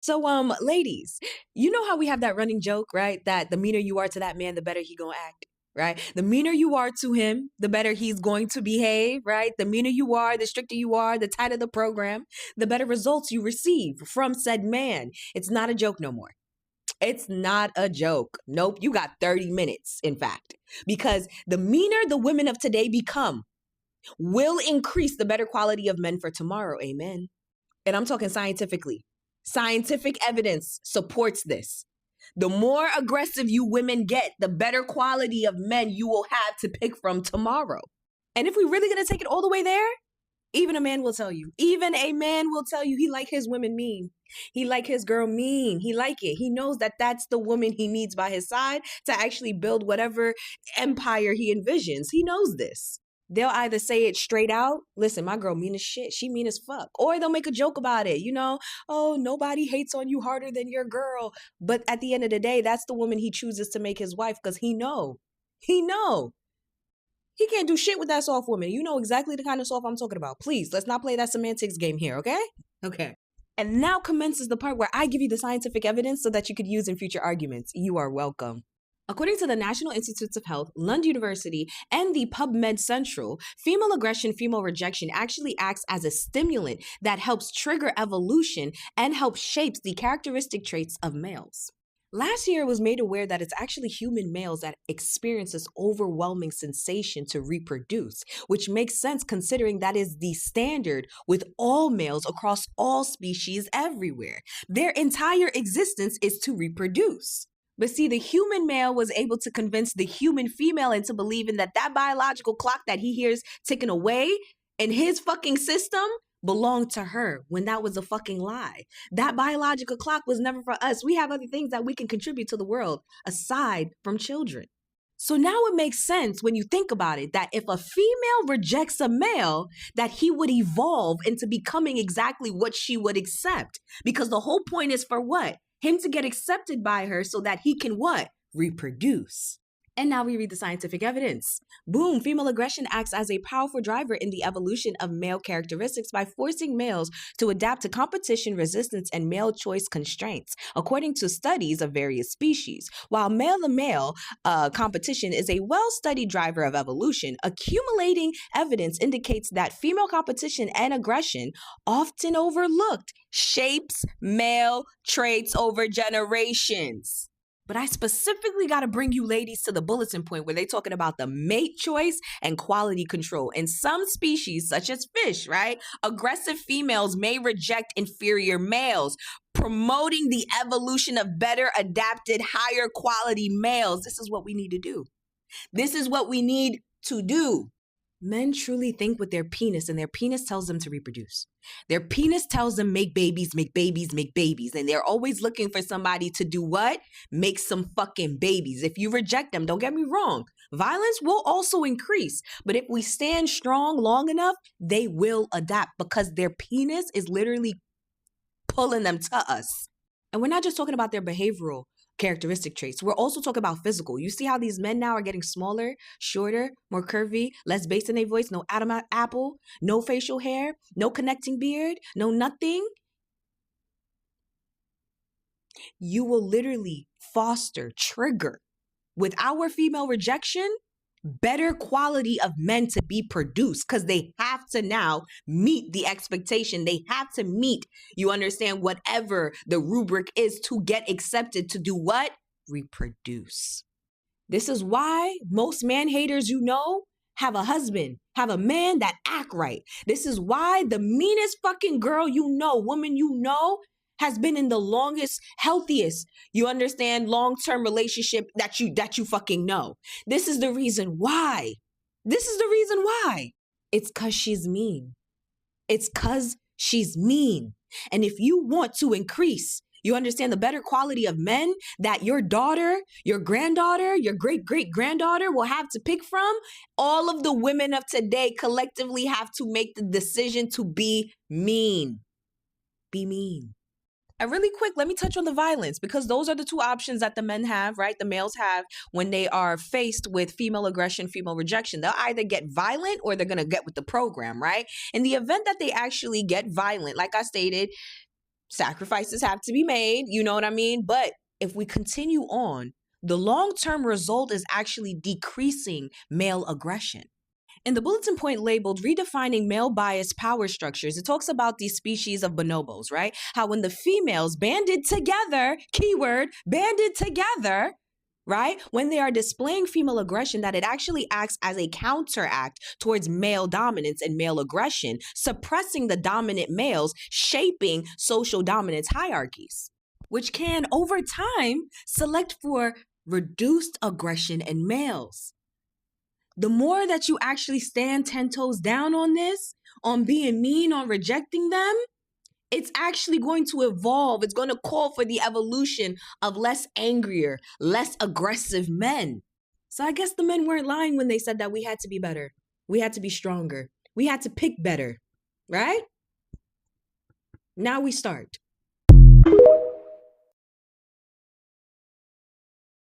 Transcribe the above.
So, ladies, you know how we have that running joke, right? That the meaner you are to that man, the better he gonna act, right? The meaner you are to him, the better he's going to behave, right? The meaner you are, the stricter you are, the tighter the program, the better results you receive from said man. It's not a joke no more. It's not a joke. Nope, you got 30 minutes, in fact, because the meaner the women of today become will increase the better quality of men for tomorrow. Amen. And I'm talking scientifically. Scientific evidence supports this. The more aggressive you women get, the better quality of men you will have to pick from tomorrow. And if we're really going to take it all the way there, even a man will tell you. Even a man will tell you he like his women mean. He like his girl mean. He like it. He knows that that's the woman he needs by his side to actually build whatever empire he envisions. He knows this. They'll either say it straight out, listen, my girl mean as shit. She mean as fuck. Or they'll make a joke about it, oh, nobody hates on you harder than your girl. But at the end of the day, that's the woman he chooses to make his wife because he know. He can't do shit with that soft woman. You know exactly the kind of soft I'm talking about. Please, let's not play that semantics game here, okay? Okay. And now commences the part where I give you the scientific evidence so that you could use in future arguments. You are welcome. According to the National Institutes of Health, Lund University, and the PubMed Central, female aggression, female rejection actually acts as a stimulant that helps trigger evolution and helps shapes the characteristic traits of males. Last year, I was made aware that it's actually human males that experience this overwhelming sensation to reproduce, which makes sense considering that is the standard with all males across all species everywhere. Their entire existence is to reproduce. But see, the human male was able to convince the human female into believing that that biological clock that he hears ticking away in his fucking system belonged to her when that was a fucking lie. That biological clock was never for us. We have other things that we can contribute to the world aside from children. So now it makes sense when you think about it that if a female rejects a male, that he would evolve into becoming exactly what she would accept. Because the whole point is for what? Him to get accepted by her so that he can what? Reproduce. And now we read the scientific evidence. Boom, female aggression acts as a powerful driver in the evolution of male characteristics by forcing males to adapt to competition, resistance, and male choice constraints, according to studies of various species. While male-to-male competition is a well-studied driver of evolution, accumulating evidence indicates that female competition and aggression, often overlooked, shapes male traits over generations. But I specifically got to bring you ladies to the bulletin point where they're talking about the mate choice and quality control. In some species, such as fish, right? Aggressive females may reject inferior males, promoting the evolution of better adapted, higher quality males. This is what we need to do. This is what we need to do. Men truly think with their penis, and their penis tells them to reproduce. Their penis tells them make babies, make babies, make babies. And they're always looking for somebody to do what? Make some fucking babies. If you reject them, don't get me wrong, violence will also increase. But if we stand strong long enough, they will adapt because their penis is literally pulling them to us. And we're not just talking about their behavioral characteristic traits. We're also talking about physical. You see how these men now are getting smaller, shorter, more curvy, less bass in their voice, no Adam apple, no facial hair, no connecting beard, no nothing. You will literally foster, trigger, with our female rejection, better quality of men to be produced because they have to now meet the expectation. They have to meet, you understand, whatever the rubric is to get accepted to do what? Reproduce. This is why most man haters, have a husband, have a man that act right. This is why the meanest fucking girl woman has been in the longest, healthiest, you understand, long-term relationship that you fucking know. This is the reason why. It's because she's mean. And if you want to increase, you understand, the better quality of men that your daughter, your granddaughter, your great-great-granddaughter will have to pick from, all of the women of today collectively have to make the decision to be mean. Be mean. And really quick, let me touch on the violence, because those are the two options that the men have, right? The males have when they are faced with female aggression, female rejection. They'll either get violent or they're going to get with the program, right? In the event that they actually get violent, like I stated, Sacrifices have to be made, you know what I mean? But if we continue on, the long-term result is actually decreasing male aggression. In the bulletin point labeled Redefining Male Bias Power Structures, it talks about these species of bonobos, right? How when the females banded together, keyword, banded together, right? When they are displaying female aggression, that it actually acts as a counteract towards male dominance and male aggression, suppressing the dominant males, shaping social dominance hierarchies, which can, over time, select for reduced aggression in males. The more that you actually stand 10 toes down on this, on being mean, on rejecting them, it's actually going to evolve. It's going to call for the evolution of less angrier, less aggressive men. So I guess the men weren't lying when they said that we had to be better. We had to be stronger. We had to pick better, right? Now we start.